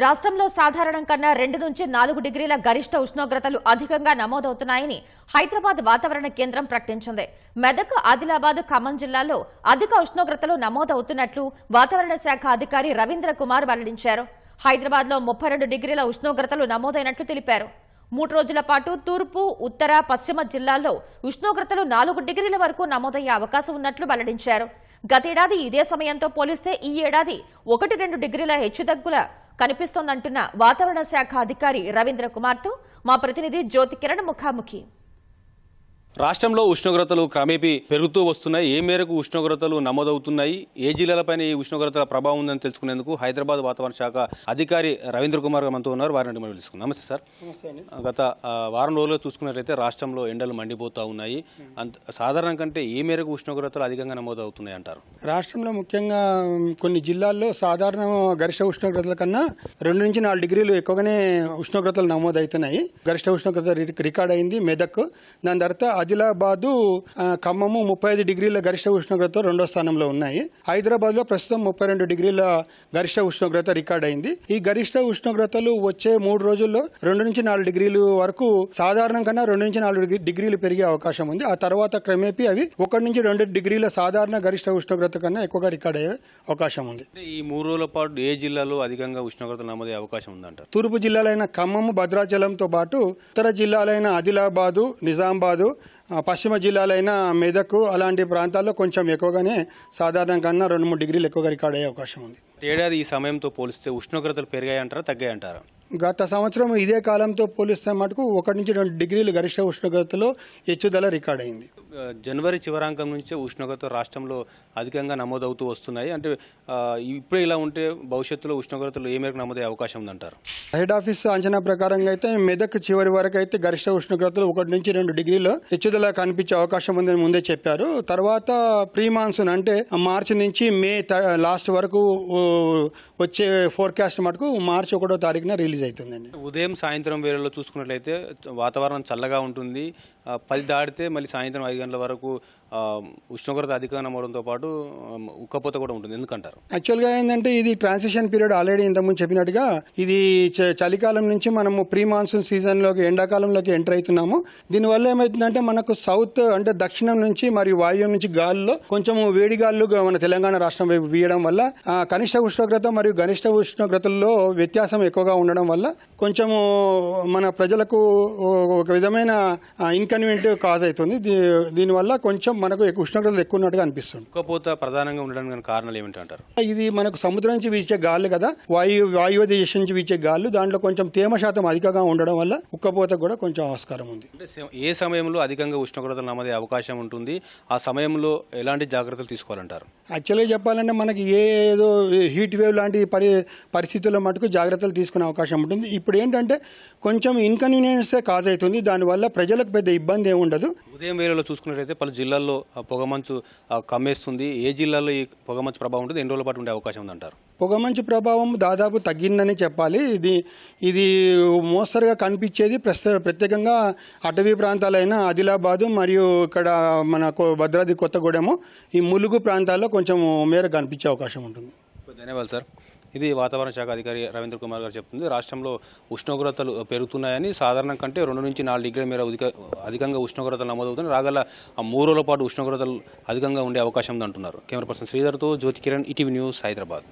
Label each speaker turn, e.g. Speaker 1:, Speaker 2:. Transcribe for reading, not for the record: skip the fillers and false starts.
Speaker 1: రాష్ట్రంలో సాధారణం కన్నా 2 నుంచి 4 డిగ్రీల గరిష్ట ఉష్ణోగ్రతలు అధికంగా నమోదవుతున్నాయని హైదరాబాద్ వాతావరణ కేంద్రం ప్రకటించింది. మెదక్, ఆదిలాబాద్, ఖమ్మం జిల్లాల్లో అధిక ఉష్ణోగ్రతలు నమోదవుతున్నట్లు వాతావరణ శాఖ అధికారి రవీంద్ర కుమార్ వెల్లడించారు. హైదరాబాద్లో 32 డిగ్రీల ఉష్ణోగ్రతలు నమోదైనట్లు తెలిపారు. 3 రోజుల పాటు తూర్పు, ఉత్తర, పశ్చిమ జిల్లాల్లో ఉష్ణోగ్రతలు 4 డిగ్రీల వరకు నమోదయ్యే అవకాశం ఉన్నట్లు వెల్లడించారు. గతేడాది ఇదే సమయంతో పోలిస్తే ఈ ఏడాది 1-2 డిగ్రీల హెచ్చుతగ్గుల కనిపిస్తోందంటున్న వాతావరణ శాఖ అధికారి రవీంద్ర కుమార్తో మా ప్రతినిధి జ్యోతి కిరణ్ ముఖాముఖి.
Speaker 2: రాష్ట్రంలో ఉష్ణోగ్రతలు క్రమేపీ పెరుగుతూ వస్తున్నాయి. ఏ మేరకు ఉష్ణోగ్రతలు నమోదవుతున్నాయి, ఏ జిల్లాలపైన ఈ ఉష్ణోగ్రతల ప్రభావం ఉందని తెలుసుకునేందుకు హైదరాబాద్ వాతావరణ శాఖ అధికారి రవీంద్ర కుమార్ మనతో ఉన్నారు. వారిని మనం తెలుసుకుందాం. నమస్తే సార్. గత వారం రోజుల్లో చూసుకున్నట్లయితే రాష్ట్రంలో ఎండలు మండిపోతూ ఉన్నాయి. సాధారణ కంటే ఏ మేరకు ఉష్ణోగ్రతలు అధికంగా నమోదవుతున్నాయి అంటారు?
Speaker 3: రాష్ట్రంలో ముఖ్యంగా కొన్ని జిల్లాల్లో సాధారణ గరిష్ట ఉష్ణోగ్రతల కన్నా 2 నుంచి 4 డిగ్రీలు ఎక్కువగానే ఉష్ణోగ్రతలు నమోదవుతున్నాయి. గరిష్ట ఉష్ణోగ్రత రికార్డ్ అయింది మెదక్. దాని తర్వాత ఆదిలాబాదు, ఖమ్మము 35 డిగ్రీల గరిష్ట ఉష్ణోగ్రత 2వ స్థానంలో ఉన్నాయి. హైదరాబాద్ లో ప్రస్తుతం 32 డిగ్రీల గరిష్ట ఉష్ణోగ్రత రికార్డ్ అయింది. ఈ గరిష్ట ఉష్ణోగ్రతలు వచ్చే 3 రోజుల్లో 2 నుంచి 4 డిగ్రీలు వరకు సాధారణం కన్నా 2 నుంచి 4 డిగ్రీలు పెరిగే అవకాశం ఉంది. ఆ తర్వాత క్రమేపీ అవి 1 నుంచి 2 డిగ్రీల సాధారణ గరిష్ట ఉష్ణోగ్రత కన్నా ఎక్కువగా రికార్డ్ అయ్యే అవకాశం ఉంది.
Speaker 2: ఈ 3 రోజుల పాటు ఏ జిల్లాలో అధికంగా ఉష్ణోగ్రతలు నమోదయ్యే అవకాశం ఉందంటారు?
Speaker 3: తూర్పు జిల్లాలైన ఖమ్మము, భద్రాచలంతో పాటు ఉత్తర జిల్లాలైన ఆదిలాబాదు, నిజామాబాదు, పశ్చిమ జిల్లాలైన మెదక్ అలాంటి ప్రాంతాల్లో కొంచెం ఎక్కువగానే సాధారణం కన్నా 2-3 డిగ్రీలు ఎక్కువగా రికార్డ్ అయ్యే అవకాశం ఉంది.
Speaker 2: ఏడాది ఈ సమయంతో పోలిస్తే ఉష్ణోగ్రతలు పెరిగాయంటారా, తగ్గాయంటారా?
Speaker 3: గత సంవత్సరం ఇదే కాలంతో పోలిస్తే మటుకు 1 నుంచి 2 డిగ్రీలు గరిష్ట ఉష్ణోగ్రతలో హెచ్చుదల రికార్డ్ అయింది.
Speaker 2: జనవరి చివరాంకం నుంచే ఉష్ణోగ్రత రాష్ట్రంలో అధికంగా నమోదవుతూ వస్తున్నాయి. అంటే ఇప్పుడు ఇలా ఉంటే భవిష్యత్తులో ఉష్ణోగ్రతలు ఏ మేరకు నమోదయ్యే అవకాశం ఉందంటారు?
Speaker 3: హెడ్ ఆఫీస్ అంచనా ప్రకారంగా అయితే మెదక్ చివరి వరకు అయితే గరిష్ట ఉష్ణోగ్రతలు 1 నుంచి 2 డిగ్రీలు హెచ్చుదల కనిపించే అవకాశం ఉందని ముందే చెప్పారు. తర్వాత ప్రీ మాన్సూన్ అంటే మార్చి నుంచి మే లాస్ట్ వరకు వచ్చే ఫోర్కాస్ట్ మటుకు మార్చి 1వ తారీఖున రిలీజ్ అవుతుందండి.
Speaker 2: ఉదయం సాయంత్రం వేళల్లో చూసుకున్నట్లయితే వాతావరణం చల్లగా ఉంటుంది. 10 దాటితే మళ్ళీ సాయంత్రం 5 గంటల వరకు ఉష్ణోగ్రత అధికంగా నమోడంతో పాటు ఉక్కపోత కూడా ఉంటుంది. ఎందుకంటారు?
Speaker 3: యాక్చువల్గా ఏంటంటే ఇది ట్రాన్సిషన్ పీరియడ్. ఆల్రెడీ ఇంతకుముందు చెప్పినట్టుగా ఇది చలికాలం నుంచి మనము ప్రీ మాన్సూన్ సీజన్లోకి, ఎండాకాలంలోకి ఎంటర్ అవుతున్నాము. దీనివల్ల ఏమవుతుందంటే మనకు సౌత్ అంటే దక్షిణం నుంచి మరియు వాయువ్యం నుంచి గాలుల్లో కొంచెం వేడి గాలు మన తెలంగాణ రాష్ట్రం వైపు వీయడం వల్ల కనిష్ట ఉష్ణోగ్రత మరియు గరిష్ట ఉష్ణోగ్రతల్లో వ్యత్యాసం ఎక్కువగా ఉండడం వల్ల కొంచెము మన ప్రజలకు ఒక విధమైన ఇన్కన్వీనియంట్ కాజ్ అవుతుంది. దీనివల్ల కొంచెం మనకు ఉష్ణోగ్రతలు ఎక్కువ ఉన్నట్టుగా అనిపిస్తుంది.
Speaker 2: ఉక్కపోత ప్రధానంగా ఉండడానికి కారణాలు ఏమిటంటారు?
Speaker 3: ఇది మనకు సముద్రం నుంచి వీచే గాలి కదా, వాయువ్య దేశం నుంచి వీచే గాలు, దాంట్లో కొంచెం తేమ శాతం అధికంగా ఉండడం వల్ల ఉక్కపోత కూడా కొంచెం ఆస్కారం ఉంది.
Speaker 2: ఏ సమయంలో అధికంగా ఉష్ణోగ్రతలు నమోదే అవకాశం ఉంటుంది? ఆ సమయంలో ఎలాంటి జాగ్రత్తలు తీసుకోవాలంటారు?
Speaker 3: యాక్చువల్గా చెప్పాలంటే మనకి ఏదో హీట్ వేవ్ లాంటి పరిస్థితుల్లో మటుకు జాగ్రత్తలు తీసుకునే అవకాశం ఉంటుంది. ఇప్పుడు ఏంటంటే కొంచెం ఇన్కన్వీనియన్సే కాజ్ అవుతుంది. దానివల్ల ప్రజలకు పెద్ద ఇబ్బంది ఏమి ఉండదు.
Speaker 2: ఉదయం వేళలో చూసుకున్నట్లయితే పలు జిల్లాల్లో పొగమంచు కమ్మేస్తుంది. ఏ జిల్లాలో ఈ పొగమంచు ప్రభావం ఉంటుంది? ఎన్ని రోజుల పాటు ఉండే అవకాశం ఉందంటారు?
Speaker 3: పొగమంచు ప్రభావం దాదాపు తగ్గిందని చెప్పాలి. ఇది మోస్తరుగా కనిపించేది ప్రత్యేకంగా అటవీ ప్రాంతాలైన ఆదిలాబాదు మరియు ఇక్కడ మన భద్రాద్రి కొత్తగూడెము, ఈ ములుగు ప్రాంతాల్లో కొంచెం మేర కనిపించే అవకాశం ఉంటుంది.
Speaker 2: ధన్యవాదాలు సార్. ఇది వాతావరణ శాఖ అధికారి రవీంద్ర కుమార్ గారు చెప్తుంది. రాష్ట్రంలో ఉష్ణోగ్రతలు పెరుగుతున్నాయని, సాధారణం కంటే 2 నుంచి 4 డిగ్రీల మేర అధికంగా ఉష్ణోగ్రతలు నమోదవుతున్నాయి. రాగల 3 రోజుల పాటు ఉష్ణోగ్రతలు అధికంగా ఉండే అవకాశం ఉందంటున్నారు. కెమెరా పర్సన్ శ్రీధర్తో జ్యోతి కిరణ్, ఈటీవీ న్యూస్, హైదరాబాద్.